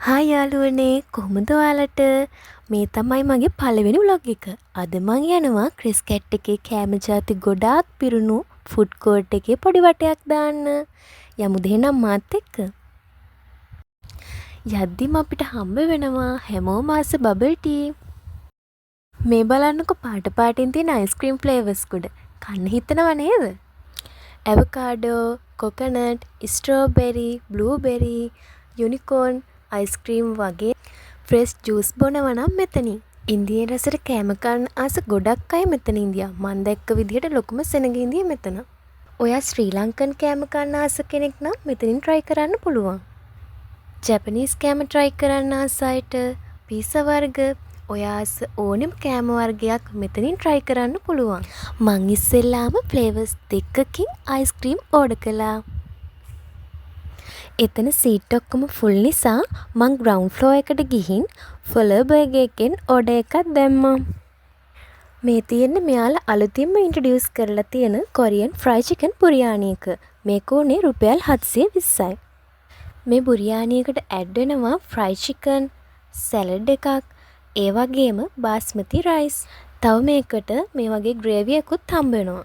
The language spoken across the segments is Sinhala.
හායි යාළුවනේ කොහොමද ඔයාලට මේ තමයි මගේ පළවෙනි ව්ලොග් එක. අද මං යනවා ක්‍රිස් කැට් එකේ කෑම ජාති ගොඩාක් පිරුණු ෆුඩ් කෝර්ට් එකේ පොඩි වටයක් දාන්න. යමුද එහෙනම් මාත් එක්ක. යද්දිම අපිට හම්බ වෙනවා හැමෝම ආස බබල් ටී. මේ බලන්නකො පාට පාටින් තියෙන අයිස්ක්‍රීම් ෆ්ලේවර්ස් ගොඩ. කන්න හිතනව නේද? ඇවකාඩෝ, කොකනට්, ස්ට්‍රෝබෙරි, බ්ලූබෙරි, යුනිකෝර්න් අයිස්ක්‍රීම් වගේ ෆ්‍රෙෂ් ජූස් බොනවා නම් මෙතනින්. ඉන්දියානු රසට කෑම කන්න ආස ගොඩක් අය මෙතන ඉන්දියා. මං දැක්ක විදිහට ලොකුම සෙනග ඉන්දියා මෙතන. ඔයා ශ්‍රී ලංකන් කෑම කන්න ආස කෙනෙක් නම් මෙතනින් try කරන්න පුළුවන්. ජැපනීස් කෑම try කරන්න ආස අයට පීසා වර්ග ඔයා ආස ඕනෙම කෑම වර්ගයක් මෙතනින් try කරන්න පුළුවන්. මං ඉස්සෙල්ලාම ෆ්ලේවර්ස් දෙකකින් අයිස්ක්‍රීම් ඕඩර් කළා. එතන සීට් ඔක්කොම ෆුල් නිසා මං ග්‍රවුන්ඩ් ෆ්ලෝර් එකට ගිහින් ෆලර් බර්ගර් එකෙන් ඕඩර් එකක් දැම්මා. මේ තියෙන්නේ මෙයාලා අලුතින්ම ඉන්ට්‍රොඩියුස් කරලා තියෙන කොරියන් ෆ්‍රයි චිකන් බුරියානි එක. මේක උනේ රුපියල් 720යි. මේ බුරියානි එකට ඇඩ් වෙනවා ෆ්‍රයි චිකන්, සැලඩ් එකක්, ඒ වගේම බාස්මති රයිස්. තව මේකට මේ වගේ ග්‍රේවි එකකුත් හම්බ වෙනවා.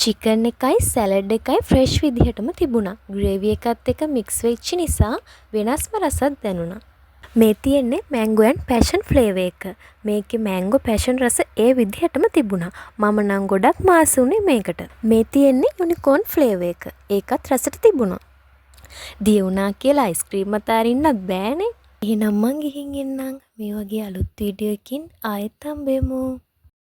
චිකන් එකයි සැලඩ් එකයි ෆ්‍රෙෂ් විදිහටම තිබුණා. ග්‍රේවි එකත් එක මික්ස් වෙච්ච නිසා වෙනස්ම රසක් දැනුණා. මේ තියෙන්නේ මැංගෝ ඇන්ඩ් පැෂන් ෆ්ලේවර් එක. මේකේ මැංගෝ පැෂන් රස ඒ විදිහටම තිබුණා. මම නම් ගොඩක් මාස උනේ මේකට. මේ තියෙන්නේ යුනිකෝර්න් ෆ්ලේවර් එක. ඒකත් රසට තිබුණා. දිය වුණා කියලා අයිස්ක්‍රීම් අතාරින්නත් බෑනේ. එහෙනම් මං ගිහින් එන්නම්. මේ වගේ අලුත් වීඩියෝ එකකින් ආයෙත් හම්බෙමු.